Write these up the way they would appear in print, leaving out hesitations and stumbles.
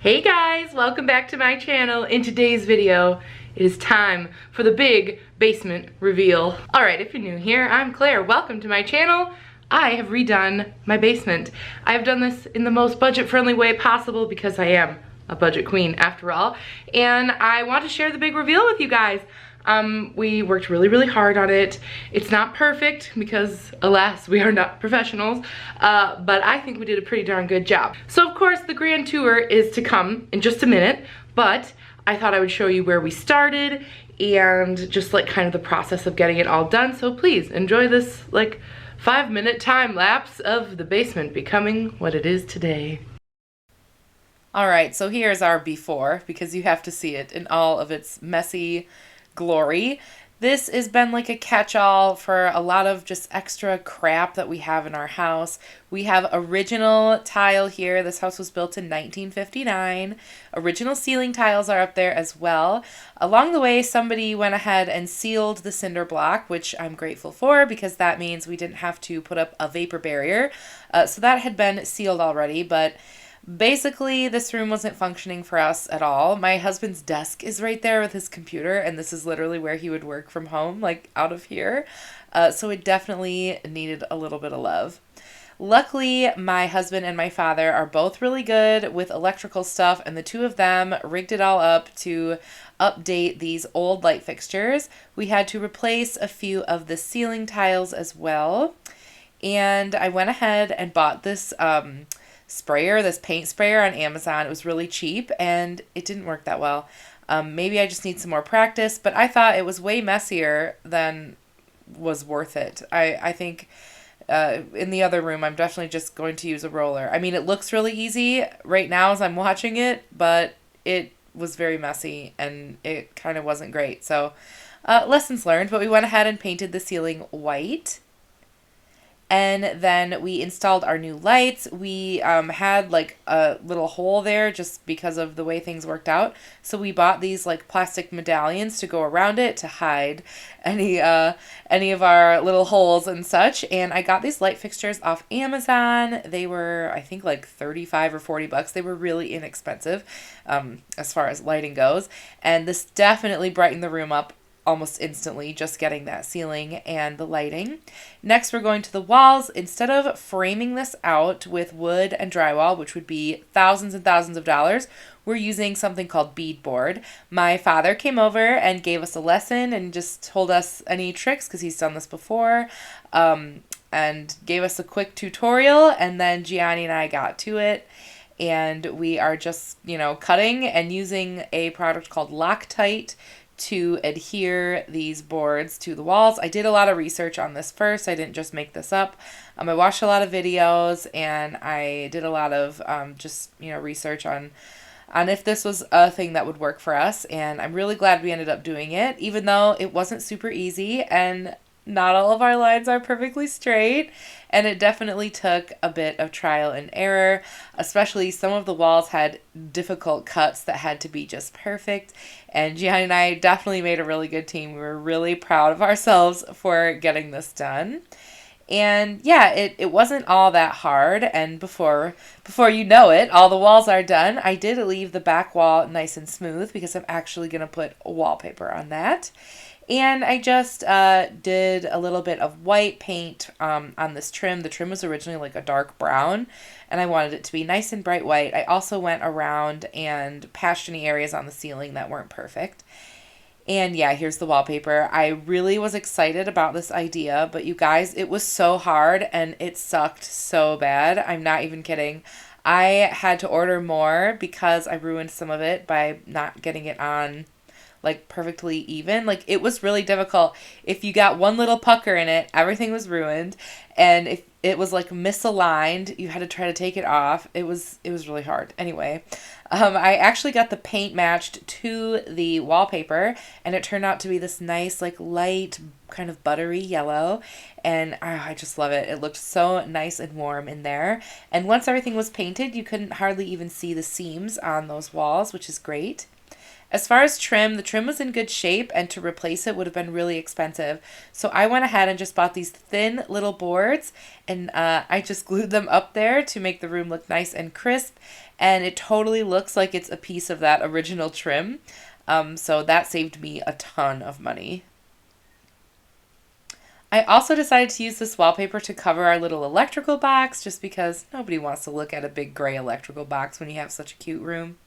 Hey guys, welcome back to my channel. In today's video, it is time for the big basement reveal. Alright, if you're new here, I'm Claire. Welcome to my channel. I have redone my basement. I've done this in the most budget-friendly way possible because I am a budget queen after all. And I want to share the big reveal with you guys. We worked really hard on it. It's not perfect because, alas, we are not professionals, but I think we did a pretty darn good job. So of course the grand tour is to come in just a minute, but I thought I would show you where we started and just like kind of the process of getting it all done. So please enjoy this like 5-minute time lapse of the basement becoming what it is today. Alright, so here's our before, because you have to see it in all of its messy glory. This has been like a catch-all for a lot of just extra crap that we have in our house. We have original tile here. This house was built in 1959. Original ceiling tiles are up there as well. Along the way, somebody went ahead and sealed the cinder block, which I'm grateful for because that means we didn't have to put up a vapor barrier. So that had been sealed already, but basically, this room wasn't functioning for us at all. My husband's desk is right there with his computer, and this is literally where he would work from home, like out of here. So it definitely needed a little bit of love. Luckily, my husband and my father are both really good with electrical stuff, and the two of them rigged it all up to update these old light fixtures. We had to replace a few of the ceiling tiles as well. And I went ahead and bought this this paint sprayer on Amazon. It was really cheap and it didn't work that well. Maybe I just need some more practice, but I thought it was way messier than was worth it. I think in the other room, I'm definitely just going to use a roller. I mean, it looks really easy right now as I'm watching it, but it was very messy and it kind of wasn't great. So lessons learned, but we went ahead and painted the ceiling white. And then we installed our new lights. We had like a little hole there just because of the way things worked out. So we bought these like plastic medallions to go around it to hide any of our little holes and such. And I got these light fixtures off Amazon. They were, I think, like 35 or 40 bucks. They were really inexpensive as far as lighting goes. And this definitely brightened the room up almost instantly, just getting that ceiling and the lighting. Next, we're going to the walls. Instead of framing this out with wood and drywall, which would be thousands and thousands of dollars, we're using something called beadboard. My father came over and gave us a lesson and just told us any tricks because he's done this before, and gave us a quick tutorial, and then Gianni and I got to it. And we are just, cutting and using a product called Loctite to adhere these boards to the walls. I did a lot of research on this first. I didn't just make this up. I watched a lot of videos and I did a lot of research on if this was a thing that would work for us. And I'm really glad we ended up doing it, even though it wasn't super easy and not all of our lines are perfectly straight, and it definitely took a bit of trial and error. Especially some of the walls had difficult cuts that had to be just perfect, and Gianni and I definitely made a really good team. We were really proud of ourselves for getting this done. And yeah, it wasn't all that hard, and before you know it, all the walls are done. I did leave the back wall nice and smooth because I'm actually going to put wallpaper on that. And I just did a little bit of white paint on this trim. The trim was originally like a dark brown, and I wanted it to be nice and bright white. I also went around and patched any areas on the ceiling that weren't perfect. And yeah, here's the wallpaper. I really was excited about this idea, but you guys, it was so hard and it sucked so bad. I'm not even kidding. I had to order more because I ruined some of it by not getting it on like perfectly even. Like, it was really difficult. If you got one little pucker in it, everything was ruined. And if it was like misaligned, you had to try to take it off. It was really hard. Anyway, I actually got the paint matched to the wallpaper, and it turned out to be this nice, like light, kind of buttery yellow. And I just love it. It looked so nice and warm in there. And once everything was painted, you couldn't hardly even see the seams on those walls, which is great. As far as trim, the trim was in good shape, and to replace it would have been really expensive. So I went ahead and just bought these thin little boards, and I just glued them up there to make the room look nice and crisp, and it totally looks like it's a piece of that original trim. So that saved me a ton of money. I also decided to use this wallpaper to cover our little electrical box, just because nobody wants to look at a big gray electrical box when you have such a cute room.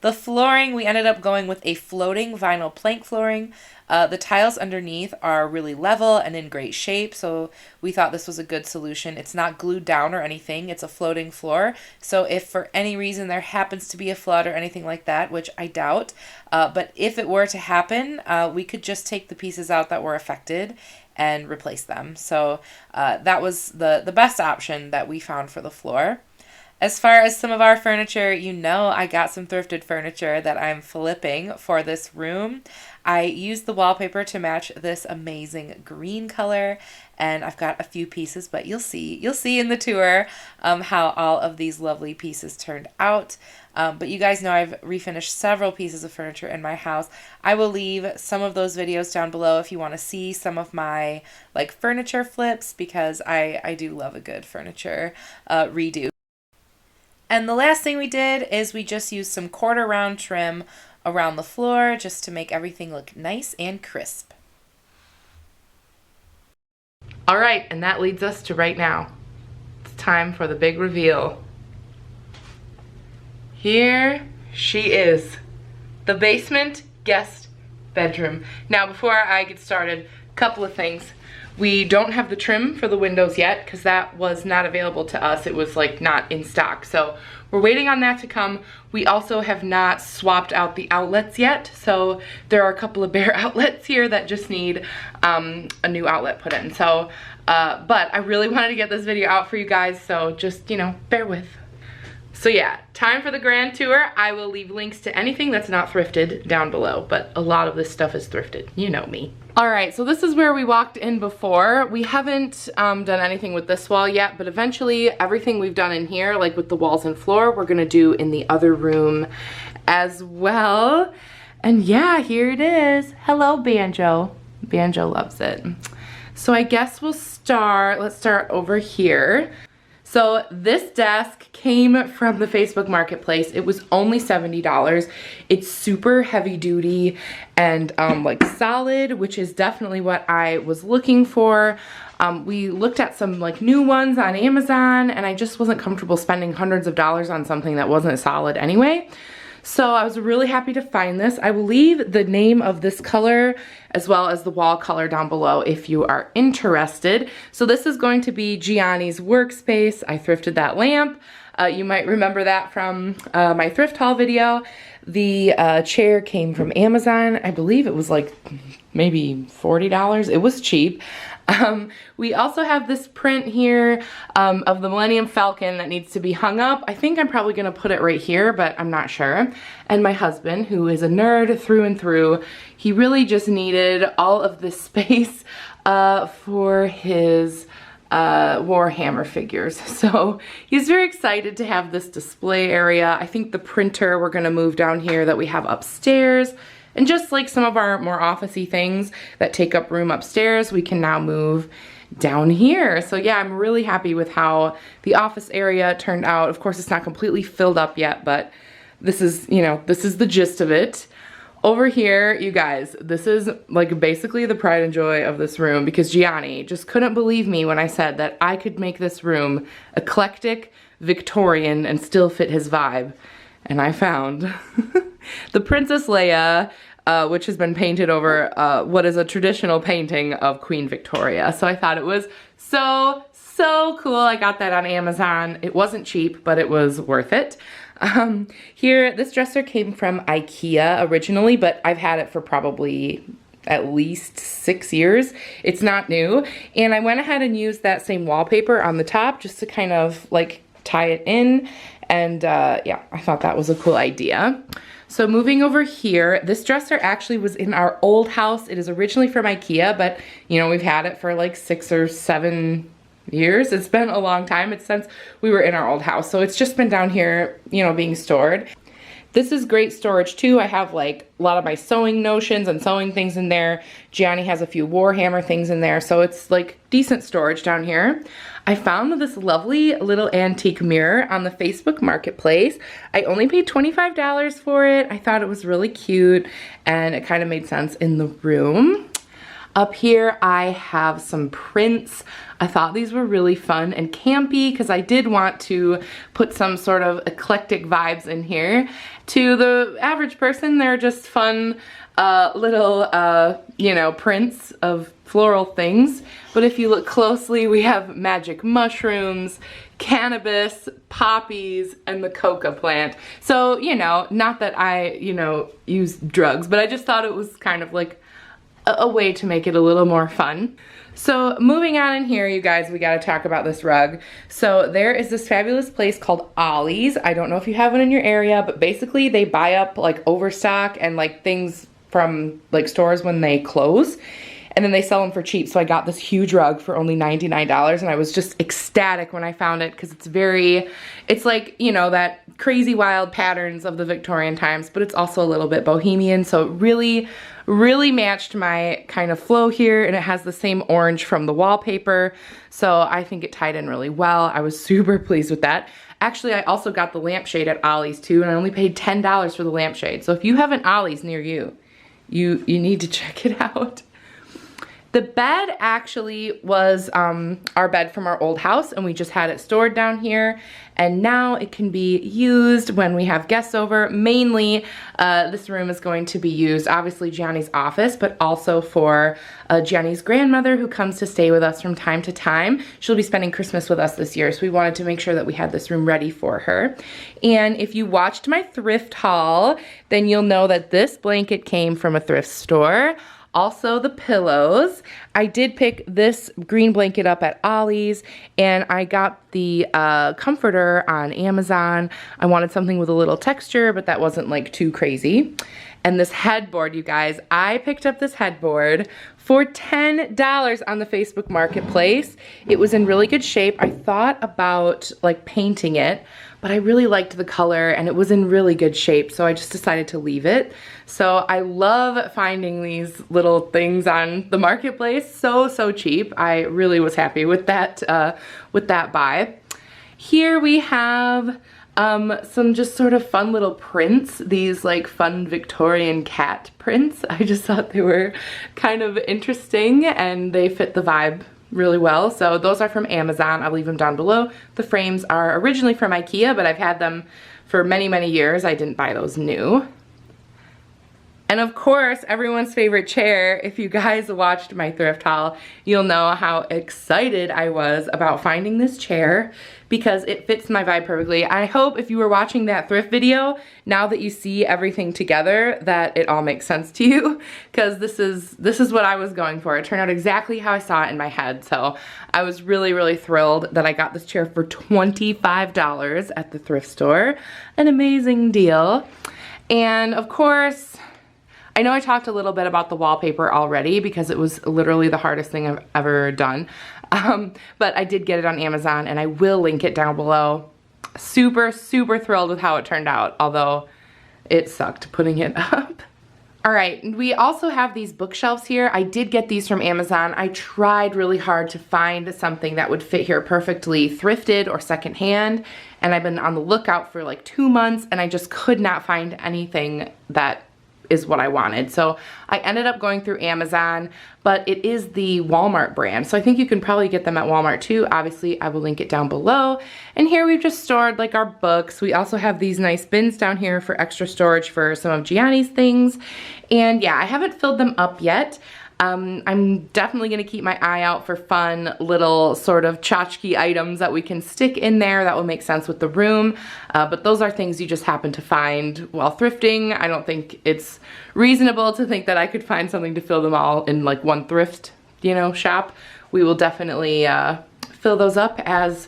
The flooring, we ended up going with a floating vinyl plank flooring. The tiles underneath are really level and in great shape, so we thought this was a good solution. It's not glued down or anything, it's a floating floor. So if for any reason there happens to be a flood or anything like that, which I doubt, but if it were to happen, we could just take the pieces out that were affected and replace them. So that was the best option that we found for the floor. As far as some of our furniture, you know I got some thrifted furniture that I'm flipping for this room. I used the wallpaper to match this amazing green color, and I've got a few pieces, but you'll see in the tour how all of these lovely pieces turned out. But you guys know I've refinished several pieces of furniture in my house. I will leave some of those videos down below if you want to see some of my like furniture flips, because I do love a good furniture redo. And the last thing we did is we just used some quarter round trim around the floor just to make everything look nice and crisp. All right, and that leads us to right now. It's time for the big reveal. Here she is, the basement guest bedroom. Now, before I get started, a couple of things. We don't have the trim for the windows yet because that was not available to us. It was like not in stock. So we're waiting on that to come. We also have not swapped out the outlets yet. So there are a couple of Behr outlets here that just need a new outlet put in. So, but I really wanted to get this video out for you guys. So just, you know, bear with. So yeah, time for the grand tour. I will leave links to anything that's not thrifted down below, but a lot of this stuff is thrifted. You know me. All right, so this is where we walked in before. We haven't done anything with this wall yet, but eventually everything we've done in here, like with the walls and floor, we're gonna do in the other room as well. And yeah, here it is. Hello, Banjo. Banjo loves it. So I guess let's start over here. So this desk came from the Facebook Marketplace. It was only $70. It's super heavy duty and like solid, which is definitely what I was looking for. We looked at some like new ones on Amazon, and I just wasn't comfortable spending hundreds of dollars on something that wasn't solid anyway. So I was really happy to find this. I will leave the name of this color as well as the wall color down below if you are interested. So this is going to be Gianni's Workspace. I thrifted that lamp. You might remember that from my thrift haul video. The chair came from Amazon. I believe it was like maybe $40. It was cheap. We also have this print here of the Millennium Falcon that needs to be hung up. I think I'm probably gonna put it right here, but I'm not sure. And my husband, who is a nerd through and through, he really just needed all of this space for his Warhammer figures. So he's very excited to have this display area. I think the printer we're gonna move down here that we have upstairs. And just like some of our more office-y things that take up room upstairs, we can now move down here. So yeah, I'm really happy with how the office area turned out. Of course, it's not completely filled up yet, but this is, you know, this is the gist of it. Over here, you guys, this is like basically the pride and joy of this room, because Gianni just couldn't believe me when I said that I could make this room eclectic, Victorian, and still fit his vibe. And I found the Princess Leia, which has been painted over what is a traditional painting of Queen Victoria. So I thought it was so cool. I got that on Amazon. It wasn't cheap, but it was worth it. Here, this dresser came from IKEA originally, but I've had it for probably at least 6 years. It's not new. And I went ahead and used that same wallpaper on the top just to kind of like tie it in. And yeah, I thought that was a cool idea. So moving over here, this dresser actually was in our old house. It is originally from IKEA, but you know, we've had it for like 6 or 7 years. It's been a long time. It's since we were in our old house. So it's just been down here, you know, being stored. This is great storage too. I have like a lot of my sewing notions and sewing things in there. Gianni has a few Warhammer things in there, so it's like decent storage down here. I found this lovely little antique mirror on the Facebook Marketplace. I only paid $25 for it. I thought it was really cute and it kind of made sense in the room. Up here I have some prints. I thought these were really fun and campy because I did want to put some sort of eclectic vibes in here. To the average person, they're just fun little, you know, prints of floral things. But if you look closely, we have magic mushrooms, cannabis, poppies, and the coca plant. So, you know, not that I, you know, use drugs, but I just thought it was kind of like a way to make it a little more fun. So moving on in here, you guys, we gotta talk about this rug. So there is this fabulous place called Ollie's. I don't know if you have one in your area, but basically they buy up like overstock and like things from like stores when they close, and then they sell them for cheap. So I got this huge rug for only $99, and I was just ecstatic when I found it because it's like, you know, that crazy wild patterns of the Victorian times, but it's also a little bit bohemian. So it really matched my kind of flow here, and it has the same orange from the wallpaper. So I think it tied in really well. I was super pleased with that. Actually, I also got the lampshade at Ollie's too, and I only paid $10 for the lampshade. So if you have an Ollie's near you, you need to check it out. The bed actually was our bed from our old house, and we just had it stored down here, and now it can be used when we have guests over. Mainly, this room is going to be used, obviously Gianni's office, but also for Gianni's grandmother who comes to stay with us from time to time. She'll be spending Christmas with us this year, so we wanted to make sure that we had this room ready for her. And if you watched my thrift haul, then you'll know that this blanket came from a thrift store. Also the pillows. I did pick this green blanket up at Ollie's, and I got the comforter on Amazon. I wanted something with a little texture, but that wasn't like too crazy. And this headboard, you guys, I picked up this headboard for $10 on the Facebook Marketplace. It was in really good shape. I thought about like painting it, but I really liked the color and it was in really good shape, so I just decided to leave it. So I love finding these little things on the marketplace, so cheap. I really was happy with that buy. Here we have some just sort of fun little prints, these like fun Victorian cat prints. I just thought they were kind of interesting and they fit the vibe really well. So those are from Amazon. I'll leave them down below. The frames are originally from IKEA, but I've had them for many years. I didn't buy those new. And of course, everyone's favorite chair. If you guys watched my thrift haul, you'll know how excited I was about finding this chair because it fits my vibe perfectly. I hope if you were watching that thrift video, now that you see everything together, that it all makes sense to you, because this is what I was going for. It turned out exactly how I saw it in my head. So I was really thrilled that I got this chair for $25 at the thrift store. An amazing deal. And of course, I know I talked a little bit about the wallpaper already because it was literally the hardest thing I've ever done. But I did get it on Amazon and I will link it down below. Super thrilled with how it turned out, although it sucked putting it up. All right, we also have these bookshelves here. I did get these from Amazon. I tried really hard to find something that would fit here perfectly, thrifted or secondhand, and I've been on the lookout for like 2 months and I just could not find anything that is what I wanted. So I ended up going through Amazon, but it is the Walmart brand. So I think you can probably get them at Walmart too. Obviously, I will link it down below. And here we've just stored like our books. We also have these nice bins down here for extra storage for some of Gianni's things. And yeah, I haven't filled them up yet. I'm definitely gonna keep my eye out for fun little sort of tchotchke items that we can stick in there that will make sense with the room. But those are things you just happen to find while thrifting. I don't think it's reasonable to think that I could find something to fill them all in like one thrift, you know, shop. We will definitely fill those up as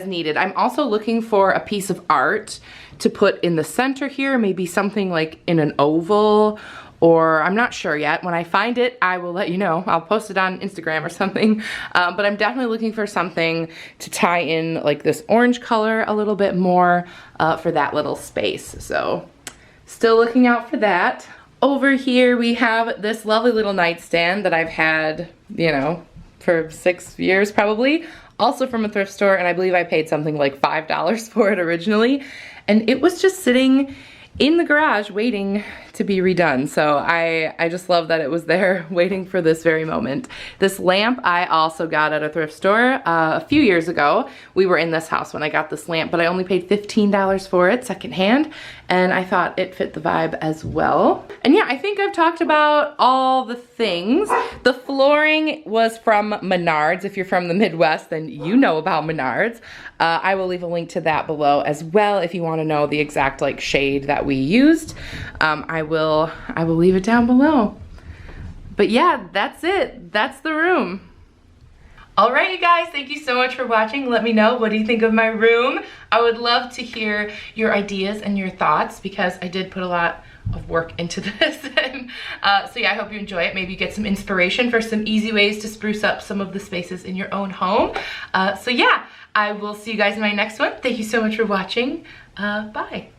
needed. I'm also looking for a piece of art to put in the center here, maybe something like in an oval, or I'm not sure yet. When I find it, I will let you know. I'll post it on Instagram or something. But I'm definitely looking for something to tie in like this orange color a little bit more for that little space. So Still looking out for that. Over here we have this lovely little nightstand that I've had, you know, for 6 years probably. Also from a thrift store, and I believe I paid something like $5 for it originally. And it was just sitting in the garage waiting to be redone. So I just love that it was there waiting for this very moment. This lamp I also got at a thrift store a few years ago. We were in this house when I got this lamp, but I only paid $15 for it secondhand, and I thought it fit the vibe as well. And yeah, I think I've talked about all the things. The flooring was from Menards. If you're from the Midwest, then you know about Menards. I will leave a link to that below as well if you want to know the exact like shade that we used. I will leave it down below. But yeah, that's it. That's the room. All right, you guys, thank you so much for watching. Let me know, what do you think of my room? I would love to hear your ideas and your thoughts because I did put a lot of work into this. And, so yeah, I hope you enjoy it. Maybe get some inspiration for some easy ways to spruce up some of the spaces in your own home. So yeah, I will see you guys in my next one. Thank you so much for watching. Bye.